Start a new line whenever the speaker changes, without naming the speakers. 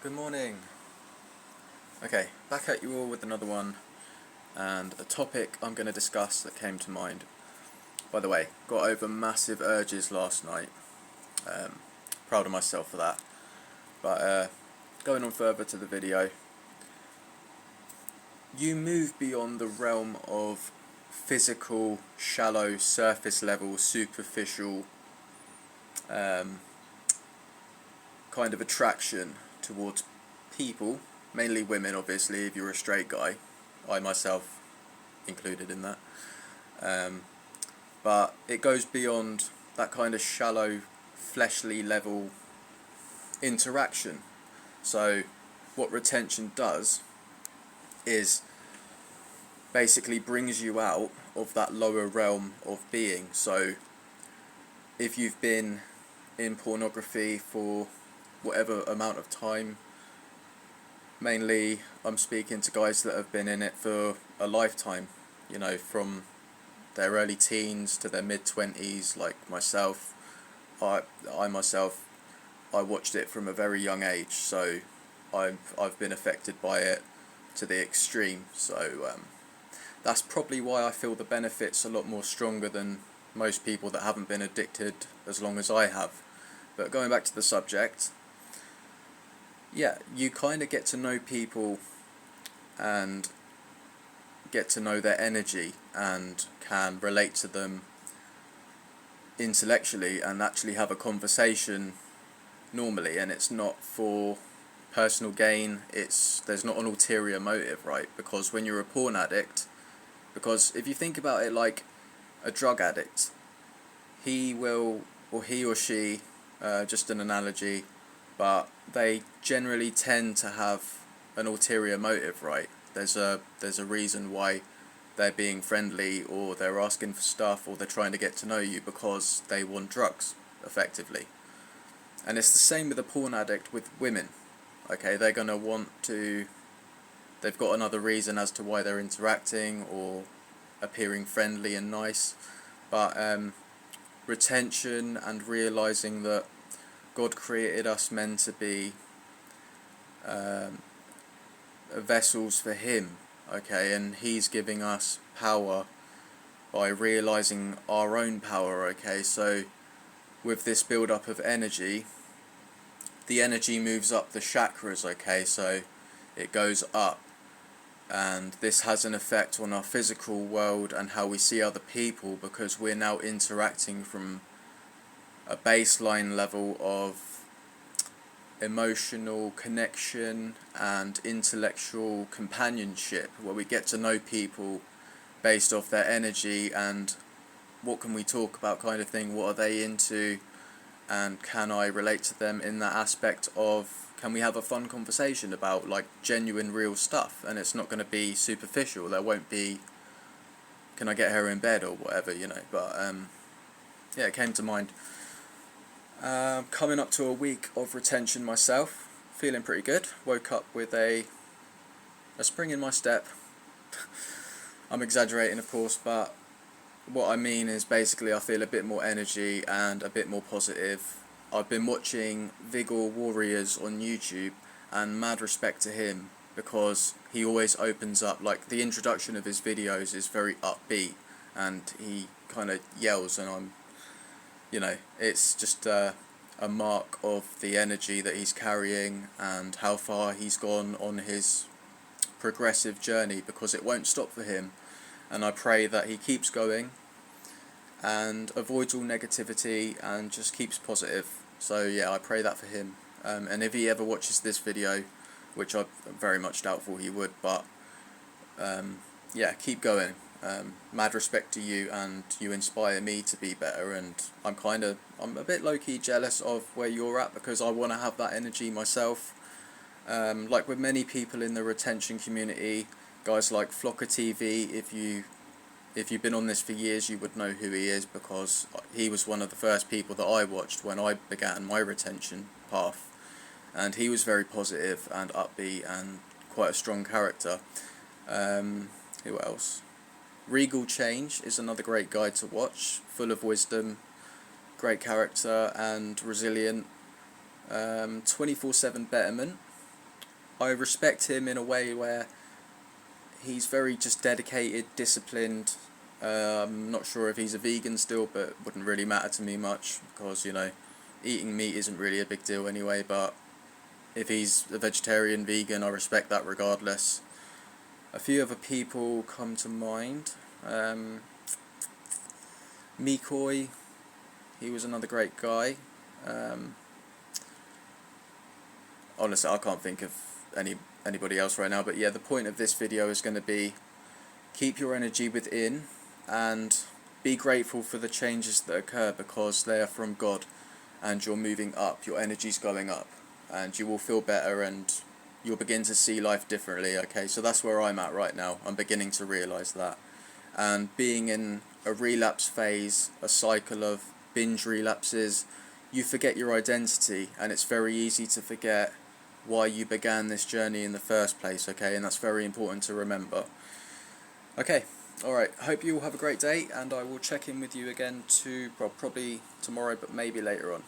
Good morning. Okay, back at you all with another one, and a topic I'm going to discuss that came to mind. By the way, got over massive urges last night. Proud of myself for that. But going on further to the video, you move beyond the realm of physical, shallow, surface level, superficial kind of attraction towards people, mainly women obviously if you're a straight guy, I myself included in that, but it goes beyond that kind of shallow, fleshly level interaction. So what retention does is basically brings you out of that lower realm of being. So if you've been in pornography for whatever amount of time, mainly I'm speaking to guys that have been in it for a lifetime, you know, from their early teens to their mid-20s, like myself. I myself watched it from a very young age, so I've been affected by it to the extreme. So that's probably why I feel the benefits a lot more stronger than most people that haven't been addicted as long as I have. But going back to the subject, yeah, you kind of get to know people and get to know their energy and can relate to them intellectually and actually have a conversation normally, and it's not for personal gain. There's not an ulterior motive, right? Because when you're a porn addict, because if you think about it like a drug addict, he will, or he or she, just an analogy, but they generally tend to have an ulterior motive, right? There's a reason why they're being friendly, or they're asking for stuff, or they're trying to get to know you because they want drugs, effectively. And it's the same with a porn addict with women. Okay, they're gonna they've got another reason as to why they're interacting or appearing friendly and nice, but retention and realizing that God created us men to be vessels for Him, okay, and He's giving us power by realizing our own power, okay. So with this build up of energy, the energy moves up the chakras, okay, so it goes up, and this has an effect on our physical world and how we see other people, because we're now interacting from a baseline level of emotional connection and intellectual companionship, where we get to know people based off their energy and what can we talk about kind of thing, what are they into, and can I relate to them in that aspect of, can we have a fun conversation about like genuine real stuff, and it's not going to be superficial. There won't be, can I get her in bed or whatever, you know. But yeah, it came to mind. Coming up to a week of retention myself, feeling pretty good. Woke up with a spring in my step. I'm exaggerating, of course, but what I mean is basically I feel a bit more energy and a bit more positive. I've been watching Vigor Warriors on YouTube, and mad respect to him, because he always opens up, like the introduction of his videos is very upbeat, and he kind of yells, and it's just a mark of the energy that he's carrying and how far he's gone on his progressive journey, because it won't stop for him. And I pray that he keeps going and avoids all negativity and just keeps positive. So yeah, I pray that for him. And if he ever watches this video, which I very much doubtful he would, but yeah, keep going. Mad respect to you, and you inspire me to be better, and I'm a bit low-key jealous of where you're at, because I want to have that energy myself. Like with many people in the retention community, guys like Flocker TV, if you've been on this for years, you would know who he is, because he was one of the first people that I watched when I began my retention path, and he was very positive and upbeat and quite a strong character. Who else? Regal Change is another great guy to watch, full of wisdom, great character and resilient. 24/7 Betterment, I respect him in a way where he's very just dedicated, disciplined. I'm not sure if he's a vegan still, but it wouldn't really matter to me much because, you know, eating meat isn't really a big deal anyway. But if he's a vegetarian, vegan, I respect that regardless. A few other people come to mind. Mikoi, he was another great guy. Honestly, I can't think of anybody else right now, but yeah, the point of this video is going to be keep your energy within and be grateful for the changes that occur because they are from God and you're moving up, your energy's going up and you will feel better and you'll begin to see life differently. Okay, so that's where I'm at right now. I'm beginning to realise that. And being in a relapse phase, a cycle of binge relapses, you forget your identity and it's very easy to forget why you began this journey in the first place, okay? And that's very important to remember. Okay, alright, hope you all have a great day and I will check in with you again probably tomorrow but maybe later on.